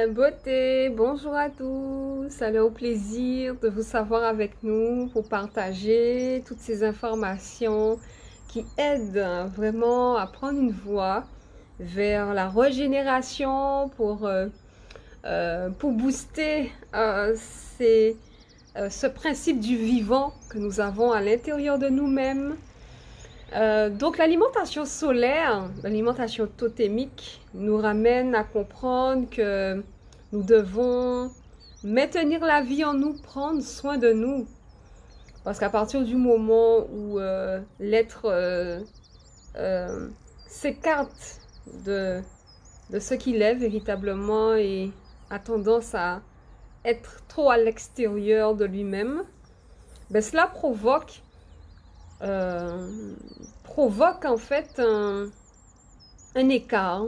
Beauté, bonjour à tous, alors au plaisir de vous savoir avec nous pour partager toutes ces informations qui aident vraiment à prendre une voie vers la régénération pour booster ce principe du vivant que nous avons à l'intérieur de nous-mêmes. Donc l'alimentation solaire, l'alimentation totémique nous ramène à comprendre que nous devons maintenir la vie en nous, prendre soin de nous. Parce qu'à partir du moment où l'être s'écarte de ce qu'il est véritablement et a tendance à être trop à l'extérieur de lui-même, ben cela provoque en fait un écart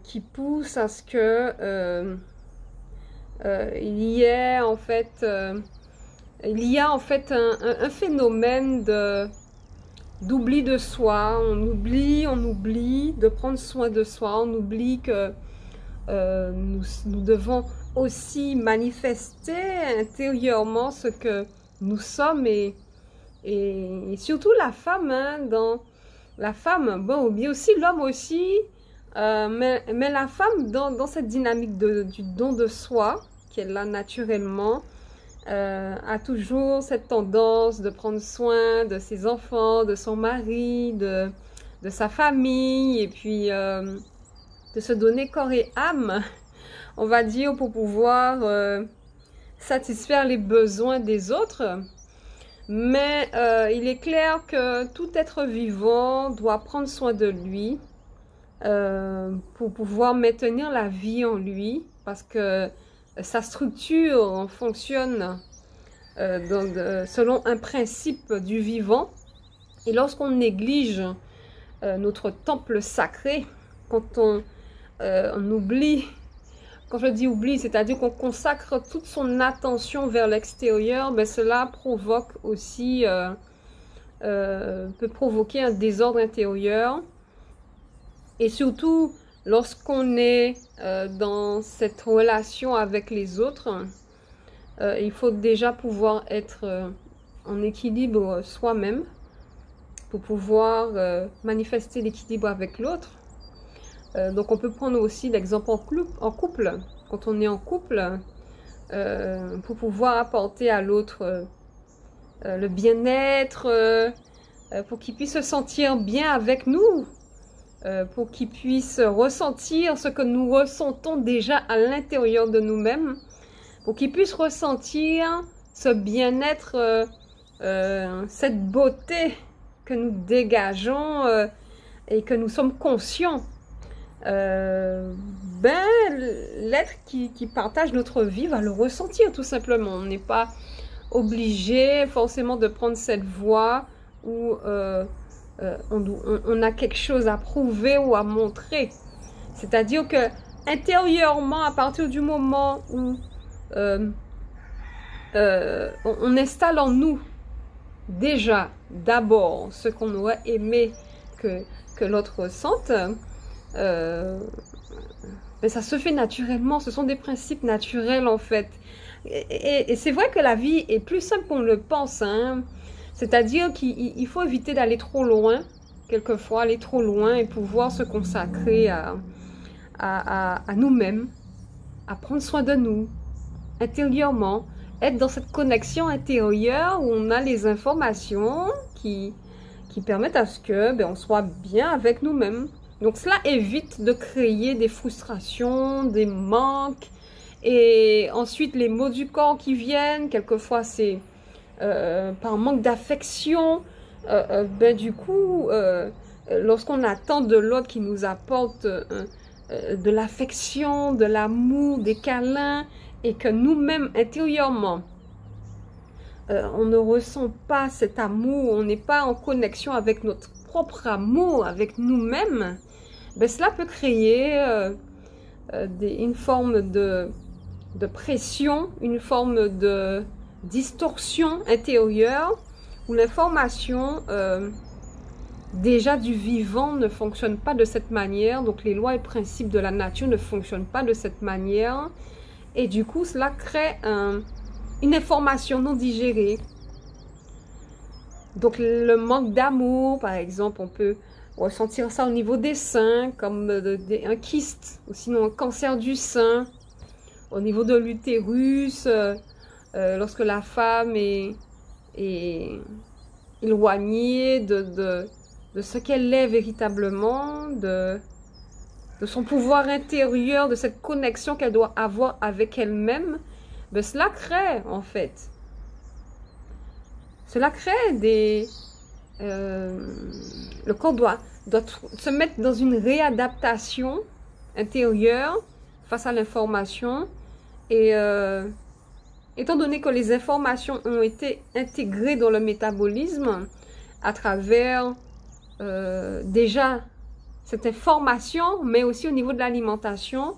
qui pousse à ce que il y a en fait un phénomène d'oubli de soi. On oublie de prendre soin de soi, on oublie que nous devons aussi manifester intérieurement ce que nous sommes et surtout la femme, hein, bon, mais aussi l'homme aussi, mais la femme dans cette dynamique du don de soi, qu'elle a naturellement, a toujours cette tendance de prendre soin de ses enfants, de son mari, de sa famille, et puis de se donner corps et âme, on va dire, pour pouvoir satisfaire les besoins des autres. Mais il est clair que tout être vivant doit prendre soin de lui pour pouvoir maintenir la vie en lui, parce que sa structure fonctionne selon un principe du vivant. Et lorsqu'on néglige notre temple sacré, quand on oublie, quand je dis oublie, c'est-à-dire qu'on consacre toute son attention vers l'extérieur, ben cela provoque aussi, peut provoquer un désordre intérieur. Et surtout, lorsqu'on est dans cette relation avec les autres, il faut déjà pouvoir être en équilibre soi-même pour pouvoir manifester l'équilibre avec l'autre. Donc on peut prendre aussi l'exemple en couple, quand on est en couple, pour pouvoir apporter à l'autre le bien-être, pour qu'il puisse se sentir bien avec nous, pour qu'il puisse ressentir ce que nous ressentons déjà à l'intérieur de nous-mêmes, pour qu'il puisse ressentir ce bien-être, cette beauté que nous dégageons et que nous sommes conscients. L'être qui partage notre vie va le ressentir tout simplement. On n'est pas obligé forcément de prendre cette voie où on a quelque chose à prouver ou à montrer. C'est-à-dire que intérieurement, à partir du moment où on installe en nous déjà d'abord ce qu'on aurait aimé que l'autre ressente, mais ça se fait naturellement. Ce sont des principes naturels en fait. Et c'est vrai que la vie est plus simple qu'on le pense, hein. C'est-à-dire qu'il faut éviter d'aller trop loin, quelquefois aller trop loin et pouvoir se consacrer à nous-mêmes, à prendre soin de nous intérieurement, être dans cette connexion intérieure où on a les informations qui permettent à ce que on soit bien avec nous-mêmes. Donc cela évite de créer des frustrations, des manques, et ensuite les maux du corps qui viennent, quelquefois c'est par manque d'affection. Du coup, lorsqu'on attend de l'autre qui nous apporte de l'affection, de l'amour, des câlins, et que nous-mêmes intérieurement, on ne ressent pas cet amour, on n'est pas en connexion avec notre propre amour, avec nous-mêmes, cela peut créer une forme de pression, une forme de distorsion intérieure où l'information déjà du vivant ne fonctionne pas de cette manière. Donc les lois et principes de la nature ne fonctionnent pas de cette manière. Et du coup, cela crée une information non digérée. Donc le manque d'amour, par exemple, on peut ressentir ça au niveau des seins, comme un kyste, ou sinon un cancer du sein, au niveau de l'utérus, lorsque la femme est éloignée de ce qu'elle est véritablement, de son pouvoir intérieur, de cette connexion qu'elle doit avoir avec elle-même, ben cela crée en fait. Cela crée des... le corps doit se mettre dans une réadaptation intérieure face à l'information. Et étant donné que les informations ont été intégrées dans le métabolisme à travers déjà cette information, mais aussi au niveau de l'alimentation,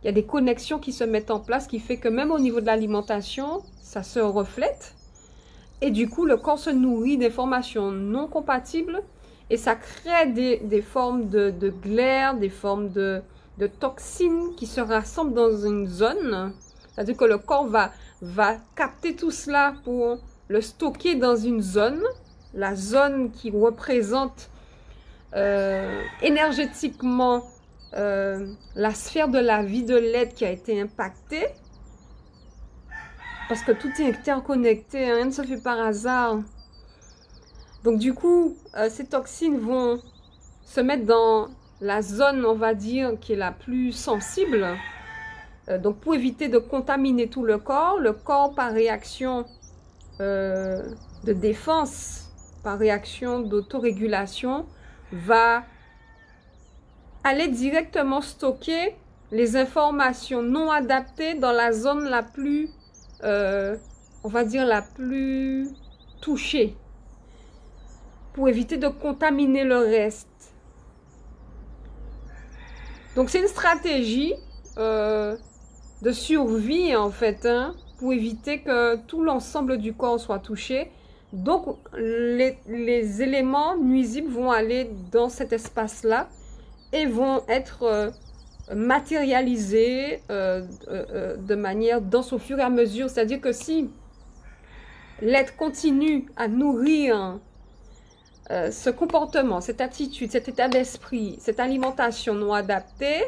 il y a des connexions qui se mettent en place qui fait que même au niveau de l'alimentation, ça se reflète. Et du coup, le corps se nourrit d'informations non compatibles et ça crée des formes de glaire, des formes de toxines qui se rassemblent dans une zone. C'est-à-dire que le corps va capter tout cela pour le stocker dans une zone. La zone qui représente énergétiquement la sphère de la vie de l'être qui a été impactée. Parce que tout est interconnecté, hein, rien ne se fait par hasard. Donc du coup, ces toxines vont se mettre dans la zone, on va dire, qui est la plus sensible. Donc pour éviter de contaminer tout le corps par réaction de défense, par réaction d'autorégulation, va aller directement stocker les informations non adaptées dans la zone la plus, on va dire, la plus touchée, pour éviter de contaminer le reste. Donc c'est une stratégie de survie en fait, hein, pour éviter que tout l'ensemble du corps soit touché. Donc les éléments nuisibles vont aller dans cet espace-là et vont être matérialisés de manière dense au fur et à mesure. C'est-à-dire que si l'être continue à nourrir ce comportement, cette attitude, cet état d'esprit, cette alimentation non adaptée,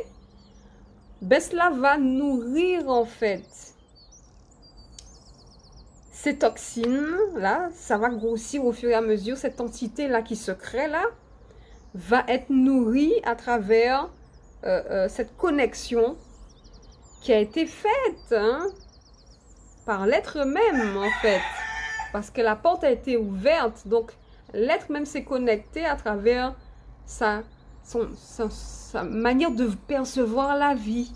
ben cela va nourrir en fait ces toxines là, ça va grossir au fur et à mesure. Cette entité là qui se crée là va être nourrie à travers cette connexion qui a été faite, hein, par l'être même en fait, parce que la porte a été ouverte. Donc l'être même s'est connecté à travers sa manière de percevoir la vie,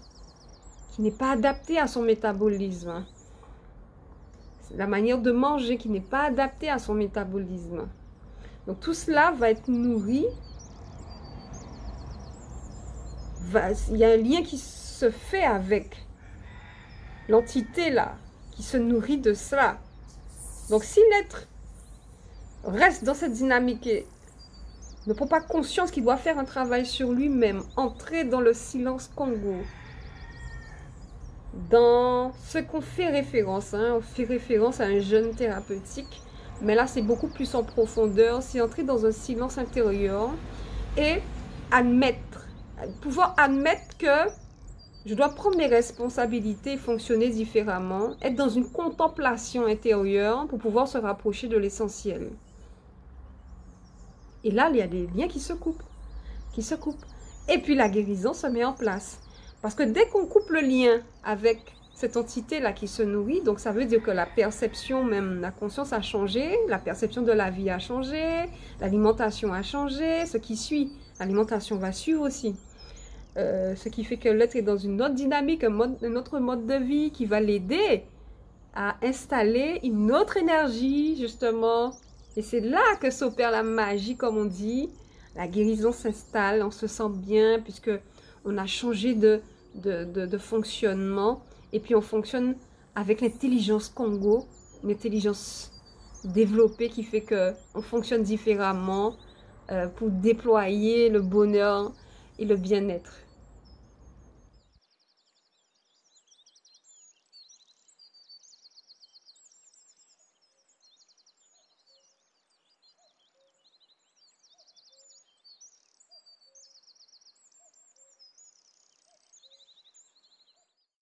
qui n'est pas adaptée à son métabolisme. La manière de manger qui n'est pas adaptée à son métabolisme. Donc tout cela va être nourri. Il y a un lien qui se fait avec l'entité là, qui se nourrit de cela. Donc si l'être reste dans cette dynamique et ne prend pas conscience qu'il doit faire un travail sur lui-même, entrer dans le silence Congo, dans ce qu'on fait référence, hein, on fait référence à un jeûne thérapeutique, mais là c'est beaucoup plus en profondeur, c'est entrer dans un silence intérieur et pouvoir admettre que je dois prendre mes responsabilités et fonctionner différemment, être dans une contemplation intérieure pour pouvoir se rapprocher de l'essentiel. Et là, il y a des liens qui se coupent, Et puis la guérison se met en place. Parce que dès qu'on coupe le lien avec cette entité-là qui se nourrit, donc ça veut dire que la perception, même la conscience a changé, la perception de la vie a changé, l'alimentation a changé, ce qui suit, l'alimentation va suivre aussi. Ce qui fait que l'être est dans une autre dynamique, un autre mode de vie qui va l'aider à installer une autre énergie, justement. Et c'est là que s'opère la magie, comme on dit. La guérison s'installe, on se sent bien, puisque on a changé de fonctionnement. Et puis on fonctionne avec l'intelligence Congo, une intelligence développée qui fait qu'on fonctionne différemment. pour déployer le bonheur et le bien-être.